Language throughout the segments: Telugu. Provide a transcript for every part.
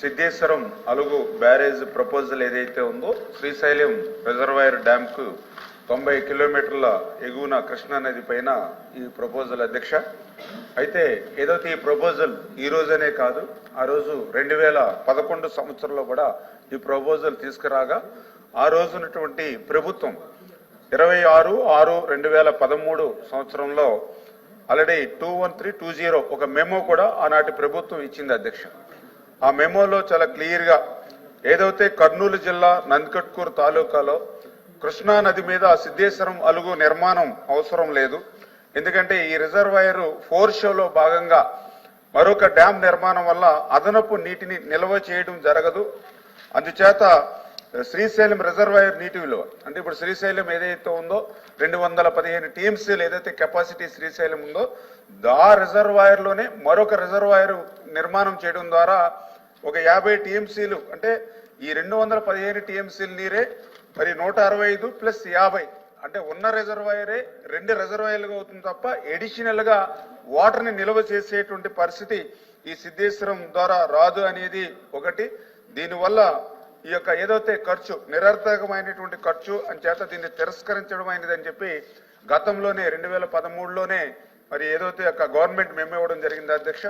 సిద్ధేశ్వరం అలుగు బ్యారేజ్ ప్రపోజల్ ఏదైతే ఉందో శ్రీశైలం రిజర్వాయర్ డ్యామ్ కు 90 కిలోమీటర్ల ఎగువన కృష్ణా నది పైన ఈ ప్రపోజల్ అధ్యక్ష. అయితే ఏదైతే ఈ ప్రపోజల్ ఈ రోజనే కాదు, ఆ రోజు 2011 సంవత్సరంలో కూడా ఈ ప్రపోజల్ తీసుకురాగా ఆ రోజునటువంటి ప్రభుత్వం 26/6/2013 సంవత్సరంలో ఆల్రెడీ 21320 ఒక మెమో కూడా ఆనాటి ప్రభుత్వం ఇచ్చింది అధ్యక్ష. ఆ మెమోలో చాలా క్లియర్ గా ఏదైతే కర్నూలు జిల్లా నందికొట్కూరు తాలూకాలో కృష్ణా నది మీద సిద్ధేశ్వరం అలుగు నిర్మాణం అవసరం లేదు, ఎందుకంటే ఈ రిజర్వాయర్ ఫోర్షోలో భాగంగా మరొక డ్యామ్ నిర్మాణం వల్ల అదనపు నీటిని నిల్వ చేయడం జరగదు. అందుచేత శ్రీశైలం రిజర్వాయర్ నీటి విలువ అంటే ఇప్పుడు శ్రీశైలం ఏదైతే ఉందో 215 టీఎంసీలు ఏదైతే కెపాసిటీ శ్రీశైలం ఉందో ఆ రిజర్వాయర్ లోనే మరొక రిజర్వాయర్ నిర్మాణం చేయడం ద్వారా ఒక 50 టీఎంసీలు అంటే ఈ 215 టీఎంసీల నీరే మరి 165 ప్లస్ 50 అంటే ఉన్న రిజర్వాయరే 2 రిజర్వాయర్లుగా అవుతుంది తప్ప ఎడిషనల్ గా వాటర్ ని నిల్వ చేసేటువంటి పరిస్థితి ఈ సిద్ధేశ్వరం ద్వారా రాదు అనేది ఒకటి. దీనివల్ల ఈ యొక్క ఏదైతే ఖర్చు నిరర్థకమైనటువంటి ఖర్చు అని చేత దీన్ని తిరస్కరించడం అయినదని చెప్పి గతంలోనే 2013లోనే మరి ఏదైతే గవర్నమెంట్ మెమో ఇవ్వడం జరిగింది అధ్యక్ష.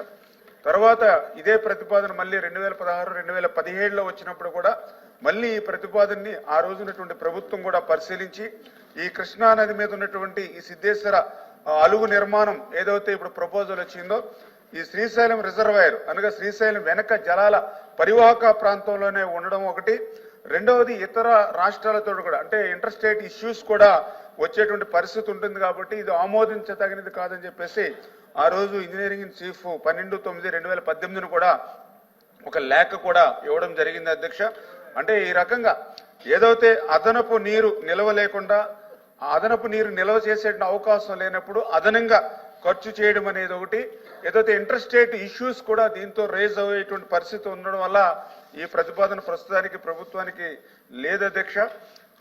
తర్వాత ఇదే ప్రతిపాదన మళ్ళీ 2016, 2017లో వచ్చినప్పుడు కూడా మళ్ళీ ఈ ప్రతిపాదనని ఆ రోజునటువంటి ప్రభుత్వం కూడా పరిశీలించి ఈ కృష్ణా నది మీద ఉన్నటువంటి ఈ సిద్ధేశ్వర అలుగు నిర్మాణం ఏదైతే ఇప్పుడు ప్రపోజల్ వచ్చిందో ఈ శ్రీశైలం రిజర్వాయర్ అనగా శ్రీశైలం వెనక జలాల పరివాహక ప్రాంతంలోనే ఉండడం ఒకటి. రెండవది ఇతర రాష్ట్రాలతో కూడా అంటే ఇంటర్ స్టేట్ ఇష్యూస్ కూడా వచ్చేటువంటి పరిస్థితి ఉంటుంది కాబట్టి ఇది ఆమోదించదగినది కాదని చెప్పేసి ఆ రోజు ఇంజనీరింగ్ చీఫ్ 12/9/2018 కూడా ఒక లేఖ కూడా ఇవ్వడం జరిగింది అధ్యక్ష. అంటే ఈ రకంగా ఏదైతే అదనపు నీరు నిల్వ లేకుండా అదనపు నీరు నిల్వ చేసే అవకాశం లేనప్పుడు అదనంగా ఖర్చు చేయడం అనేది ఒకటి. ఏదైతే ఇంటర్ స్టేట్ ఇష్యూస్ కూడా దీంతో రేజ్ అయ్యేటువంటి పరిస్థితి ఉండడం వల్ల ఈ ప్రతిపాదన ప్రస్తుతానికి ప్రభుత్వానికి లేదు అధ్యక్ష.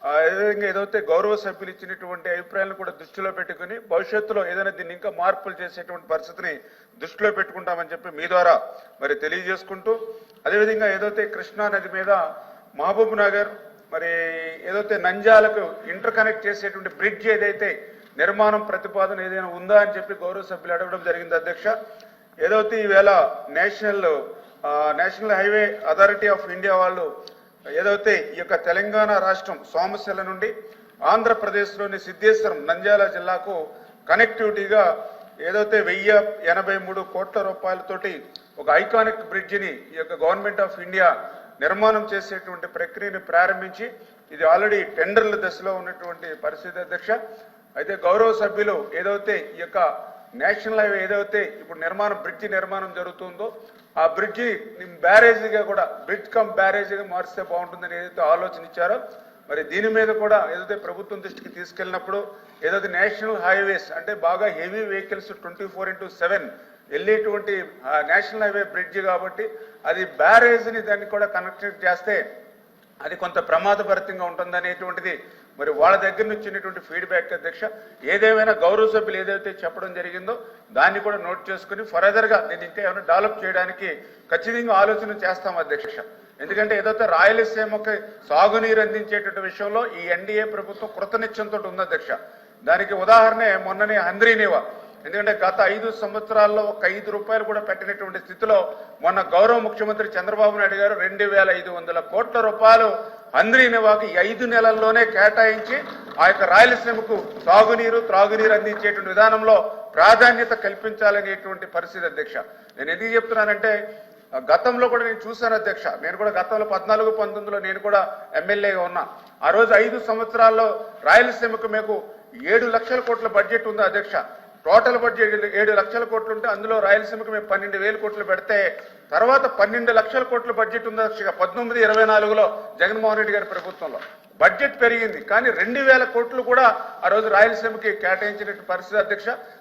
అదేవిధంగా ఏదైతే గౌరవ సభ్యులు ఇచ్చినటువంటి అభిప్రాయాలను కూడా దృష్టిలో పెట్టుకుని భవిష్యత్తులో ఏదైనా దీన్ని ఇంకా మార్పులు చేసేటువంటి పరిస్థితిని దృష్టిలో పెట్టుకుంటామని చెప్పి మీ ద్వారా మరి తెలియజేసుకుంటూ, అదేవిధంగా ఏదైతే కృష్ణా నది మీద మహబూబ్ నగర్ మరి ఏదైతే నంద్యాలకు ఇంటర్ కనెక్ట్ చేసేటువంటి బ్రిడ్జ్ ఏదైతే నిర్మాణం ప్రతిపాదన ఏదైనా ఉందా అని చెప్పి గౌరవ సభ్యులు అడగడం జరిగింది అధ్యక్ష. ఏదైతే ఈవేళ national highway authority of India వాళ్ళు ఏదైతే ఈ యొక్క తెలంగాణ రాష్ట్రం సోమశిల నుండి ఆంధ్రప్రదేశ్లోని సిద్ధేశ్వరం నంద్యాల జిల్లాకు కనెక్టివిటీగా ఏదైతే 1083 కోట్ల రూపాయలతోటి ఒక ఐకానిక్ బ్రిడ్జిని ఈ యొక్క గవర్నమెంట్ ఆఫ్ ఇండియా నిర్మాణం చేసేటువంటి ప్రక్రియను ప్రారంభించి ఇది ఆల్రెడీ టెండర్ల దశలో ఉన్నటువంటి పరిస్థితి అధ్యక్ష. అయితే గౌరవ సభ్యులు ఏదైతే ఈ యొక్క నేషనల్ హైవే ఏదైతే ఇప్పుడు బ్రిడ్జి నిర్మాణం జరుగుతుందో ఆ బ్రిడ్జి బ్యారేజీగా కూడా బ్రిడ్జ్ కమ్ బ్యారేజీగా మారిస్తే బాగుంటుందని ఏదైతే ఆలోచన ఇచ్చారో మరి దీని మీద కూడా ఏదైతే ప్రభుత్వం దృష్టికి తీసుకెళ్ళినప్పుడు ఏదైతే నేషనల్ హైవేస్ అంటే బాగా హెవీ వెహికల్స్ 24/7 వెళ్ళేటువంటి నేషనల్ హైవే బ్రిడ్జి కాబట్టి అది బ్యారేజ్ని దాన్ని కూడా కనెక్ట్ చేస్తే అది కొంత ప్రమాదభరితంగా ఉంటుందనేటువంటిది మరి వాళ్ళ దగ్గర నుంచి ఉన్నటువంటి ఫీడ్బ్యాక్ అధ్యక్ష. ఏదేమైనా గౌరవ సభ్యులు ఏదైతే చెప్పడం జరిగిందో దాన్ని కూడా నోట్ చేసుకుని ఫర్దర్గా దీన్ని ఇంకా ఏమైనా డెవలప్ చేయడానికి ఖచ్చితంగా ఆలోచన చేస్తాం అధ్యక్ష. ఎందుకంటే ఏదైతే రాయలసీమకి సాగునీరు అందించేటువంటి విషయంలో ఈ ఎన్డీఏ ప్రభుత్వం కృతనిశ్చయంతో ఉంది అధ్యక్ష. దానికి ఉదాహరణే మొన్ననే హంద్రీనేవా. ఎందుకంటే గత 5 సంవత్సరాల్లో ఒక ₹5 కూడా పెట్టినటువంటి స్థితిలో మొన్న గౌరవ ముఖ్యమంత్రి చంద్రబాబు నాయుడు గారు 2500 కోట్ల రూపాయలు హంద్రీనేవాకి 5 నెలల్లోనే కేటాయించి ఆ యొక్క రాయలసీమకు సాగునీరు త్రాగునీరు అందించేటువంటి విధానంలో ప్రాధాన్యత కల్పించాలనేటువంటి పరిస్థితి అధ్యక్ష. నేను ఎందుకు చెప్తున్నానంటే గతంలో కూడా నేను చూశాను అధ్యక్ష. నేను కూడా గతంలో 14-19లో నేను కూడా ఎమ్మెల్యేగా ఉన్నా. ఆ రోజు 5 సంవత్సరాల్లో రాయలసీమకు మీకు 7 లక్షల కోట్ల బడ్జెట్ ఉంది అధ్యక్ష. టోటల్ బడ్జెట్ 7 లక్షల కోట్లు ఉంటే అందులో రాయలసీమకు మేము 12,000 కోట్లు పెడితే తర్వాత 12 లక్షల కోట్ల బడ్జెట్ ఉంది అధ్యక్ష. 19-24లో జగన్మోహన్ రెడ్డి గారి ప్రభుత్వంలో బడ్జెట్ పెరిగింది, కానీ 2,000 కోట్లు కూడా ఆ రోజు రాయలసీమకి కేటాయించిన పరిస్థితి అధ్యక్ష.